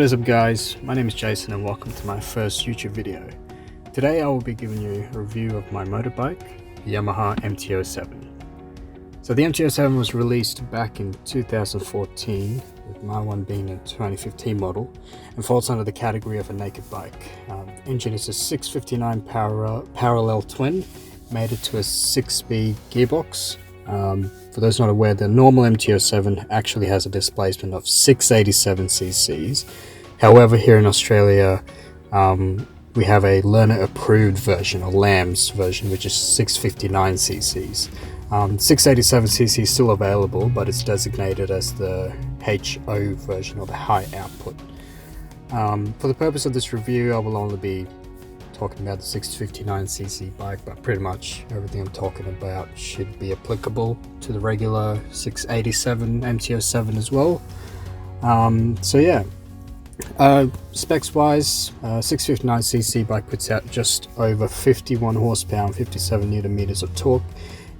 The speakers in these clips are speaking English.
What is up guys, my name is Jason and welcome to my first YouTube video. Today I will be giving you a review of my motorbike, the Yamaha MT07. So the MT07 was released back in 2014, with my one being a 2015 model, and falls under the category of a naked bike. Engine is a 659 parallel twin, mated to a 6-speed gearbox. For those not aware, the normal MT07 actually has a displacement of 687 cc's. However, here in Australia, we have a learner approved version, or LAMS version, which is 659 cc's. 687 cc is still available, but it's designated as the HO version, or the high output. For the purpose of this review, I will only be talking about the 659cc bike, but pretty much everything I'm talking about should be applicable to the regular 687 MT07 as well. So yeah, specs wise, 659cc bike puts out just over 51 horsepower and 57 newton meters of torque.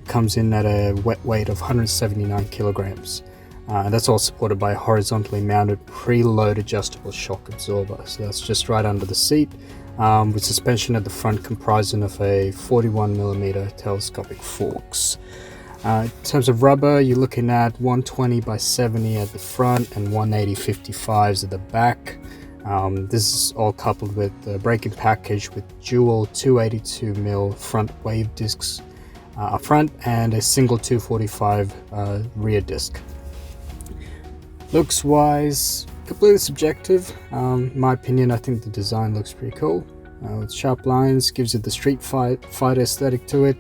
Comes in at a wet weight of 179 kilograms. And that's all supported by a horizontally mounted preload adjustable shock absorber, so that's just right under the seat, with suspension at the front comprising of a 41mm telescopic forks. In terms of rubber, you're looking at 120 by 70 at the front and 180/55s at the back. This is all coupled with a braking package with dual 282mm front wave discs up front and a single 245 rear disc. Looks wise, completely subjective. In my opinion, I think the design looks pretty cool. With sharp lines, gives it the street fighter aesthetic to it,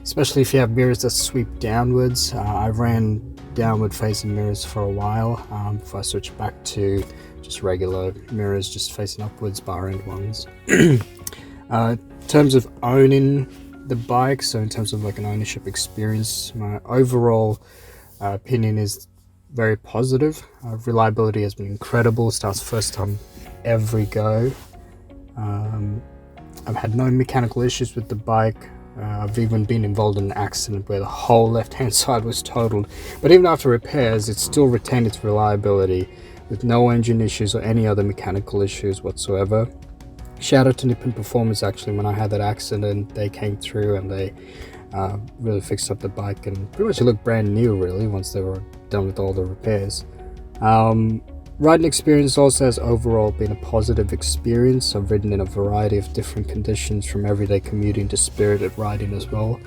especially if you have mirrors that sweep downwards. I ran downward facing mirrors for a while before I switched back to just regular mirrors, just facing upwards, bar end ones. In terms of owning the bike, so in terms of like an ownership experience, my overall opinion is very positive. Reliability has been incredible, starts first time every go. I've had no mechanical issues with the bike. I've even been involved in an accident where the whole left hand side was totaled, but even after repairs it still retained its reliability with no engine issues or any other mechanical issues whatsoever. Shout out to Nippon Performance, actually, when I had that accident they came through and they really fixed up the bike and pretty much it looked brand new really once they were done with all the repairs. Riding experience also has overall been a positive experience. I've ridden in a variety of different conditions, from everyday commuting to spirited riding as well.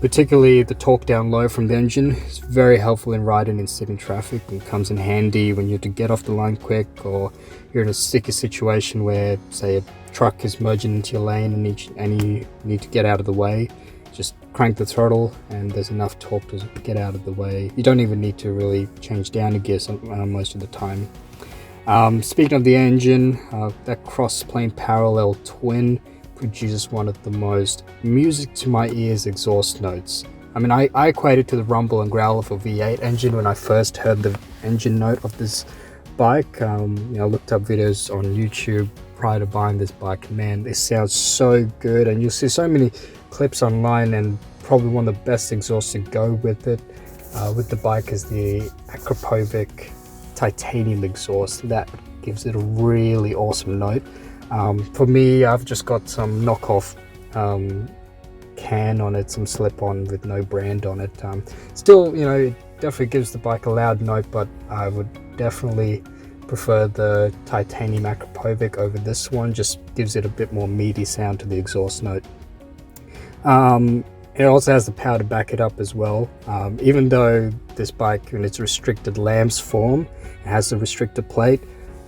Particularly the torque down low from the engine is very helpful in riding in city traffic and comes in handy when you have to get off the line quick, or you're in a sticky situation where, say, a truck is merging into your lane and you need to get out of the way. Just crank the throttle and there's enough torque to get out of the way. You don't even need to really change down a gear most of the time. Speaking of the engine, that cross-plane parallel twin produces one of the most music to my ears exhaust notes. I mean, I equate it to the rumble and growl of a V8 engine when I first heard the engine note of this bike. I looked up videos on YouTube prior to buying this bike. Man, this sounds so good, and you'll see so many clips online, and probably one of the best exhausts to go with it with the bike is the Akrapovic titanium exhaust. That gives it a really awesome note. For me, I've just got some knockoff can on it, some slip-on with no brand on it. Still, it definitely gives the bike a loud note, but I would definitely prefer the titanium Akrapovic over this one. Just gives it a bit more meaty sound to the exhaust note. It also has the power to back it up as well. Even though this bike in its restricted LAMS form has a restrictor plate,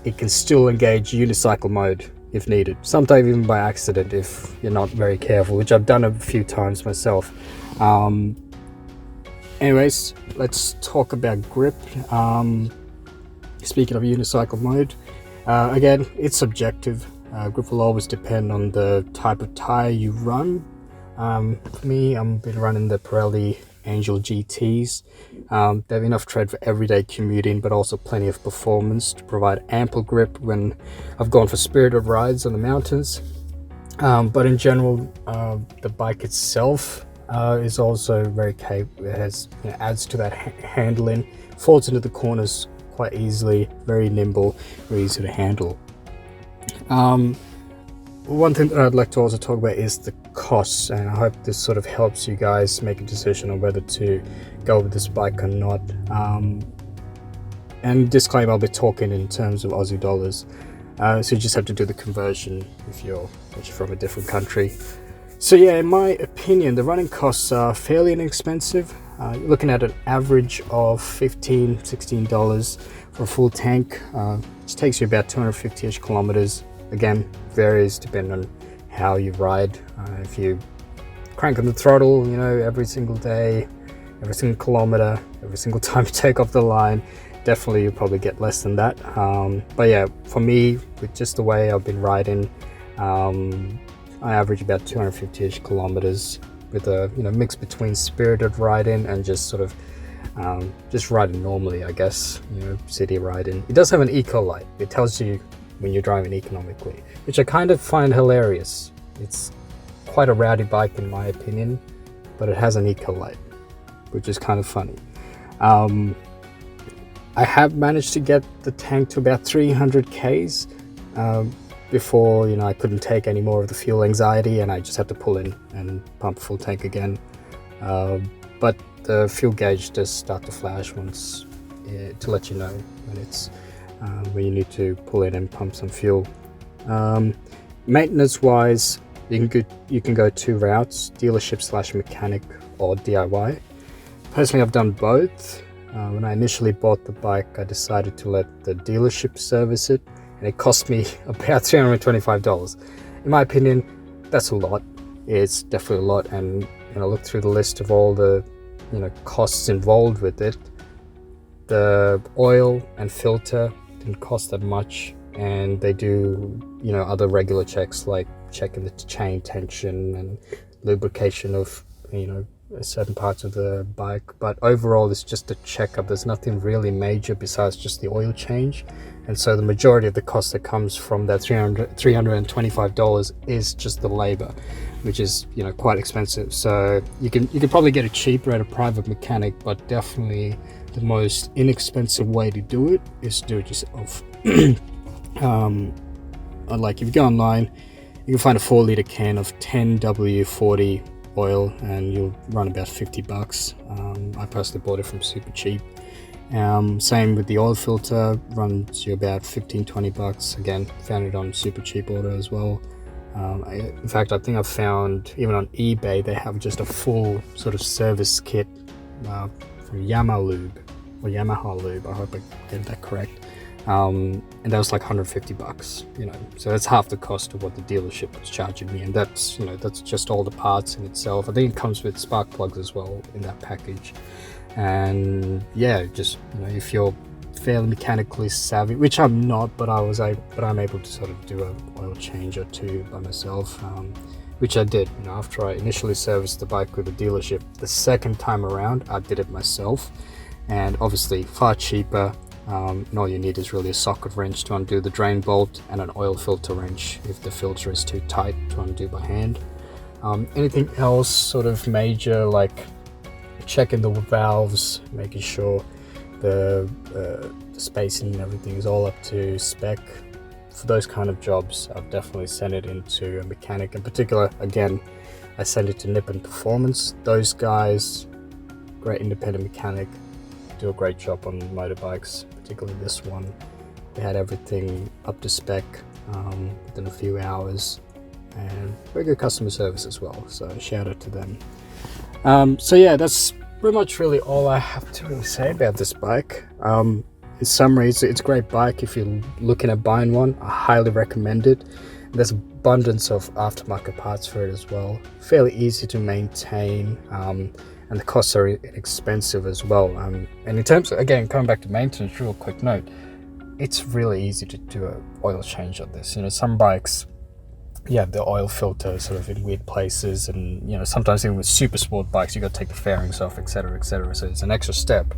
it can still engage unicycle mode if needed, sometimes even by accident if you're not very careful, which I've done a few times myself. Anyways, let's talk about grip. Speaking of unicycle mode, again, it's subjective. Grip will always depend on the type of tire you run. For me, I've been running the Pirelli Angel GTs. They have enough tread for everyday commuting, but also plenty of performance to provide ample grip when I've gone for spirited rides on the mountains. But in general, the bike itself is also very capable. It has adds to that handling, folds into the corners quite easily, very nimble, very easy to handle. One thing that I'd like to also talk about is the costs, and I hope this sort of helps you guys make a decision on whether to go with this bike or not. And disclaimer, I'll be talking in terms of Aussie dollars, so you just have to do the conversion if you're from a different country. So yeah, in my opinion, the running costs are fairly inexpensive. You're looking at an average of $15-16 for a full tank, which takes you about 250-ish kilometers. Again, varies depending on how you ride. If you crank on the throttle, you know, every single day, every single kilometer, every single time you take off the line, definitely you'll probably get less than that. But yeah, for me, with just the way I've been riding, I average about 250-ish kilometers with a mix between spirited riding and just sort of just riding normally, I guess, city riding. It does have an eco light. It tells you when you're driving economically, which I kind of find hilarious. It's quite a rowdy bike in my opinion, but it has an eco light, which is kind of funny. I have managed to get the tank to about 300 Ks before I couldn't take any more of the fuel anxiety, and I just had to pull in and pump full tank again. But the fuel gauge does start to flash once to let you know when you need to pull in and pump some fuel. Maintenance wise, you can go two routes: dealership / mechanic or DIY. Personally, I've done both. When I initially bought the bike, I decided to let the dealership service it, and it cost me about $325. In my opinion, that's a lot. It's definitely a lot, and I looked through the list of all the costs involved with it. The oil and filter didn't cost that much, and they do other regular checks like checking the chain tension and lubrication of certain parts of the bike. But overall, it's just a checkup. There's nothing really major besides just the oil change, and so the majority of the cost that comes from that $325 is just the labor, which is quite expensive. So you can probably get it cheaper at a private mechanic, but definitely the most inexpensive way to do it is to do it yourself. Like if you go online, you can find a 4-liter can of 10W40 oil and you'll run about $50. I personally bought it from Super Cheap. Same with the oil filter, runs you about $15-20. Again, found it on Super Cheap Auto as well. In fact, I think I've found even on eBay they have just a full sort of service kit from Yamaha Lube. I hope I get that correct. And that was like $150, so that's half the cost of what the dealership was charging me, and that's just all the parts in itself. I think it comes with spark plugs as well in that package. And yeah, just if you're fairly mechanically savvy, which I'm not, but I'm able to sort of do an oil change or two by myself, which I did. After I initially serviced the bike with the dealership, the second time around I did it myself, and obviously far cheaper. And all you need is really a socket wrench to undo the drain bolt and an oil filter wrench if the filter is too tight to undo by hand. Anything else sort of major, like checking the valves, making sure the spacing and everything is all up to spec. For those kind of jobs, I've definitely sent it into a mechanic. In particular, again, I sent it to Nippon Performance. Those guys, great independent mechanic, do a great job on motorbikes, particularly this one. They had everything up to spec within a few hours, and very good customer service as well, so shout out to them. So yeah, that's pretty much really all I have to really say about this bike. In summary, it's a great bike. If you're looking at buying one, I highly recommend it. There's abundance of aftermarket parts for it as well, fairly easy to maintain, and the costs are inexpensive as well. And in terms of, again, coming back to maintenance, real quick note, it's really easy to do an oil change on this. Some bikes, the oil filter sort of in weird places, and sometimes even with super sport bikes, you got to take the fairings off, etc., so it's an extra step.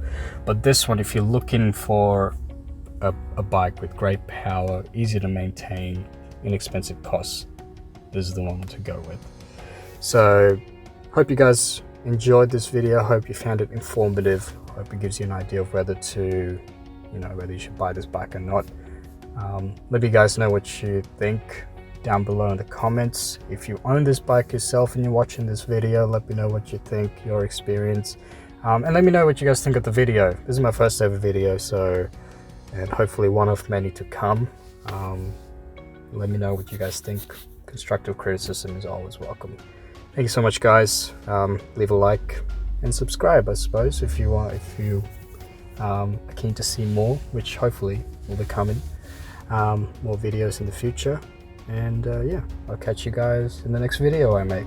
But this one, if you're looking for a bike with great power, easy to maintain, inexpensive costs, this is the one to go with. So hope you guys enjoyed this video. Hope you found it informative. Hope it gives you an idea of whether to you know, whether you should buy this bike or not. Let you guys know what you think down below in the comments. If you own this bike yourself and you're watching this video, let me know what you think, your experience, and let me know what you guys think of the video. This is my first ever video, so, and hopefully one of many to come. Let me know what you guys think. Constructive criticism is always welcome. Thank you so much, guys. Leave a like and subscribe, I suppose, if you are keen to see more, which hopefully will be coming. More videos in the future. And yeah, I'll catch you guys in the next video I make.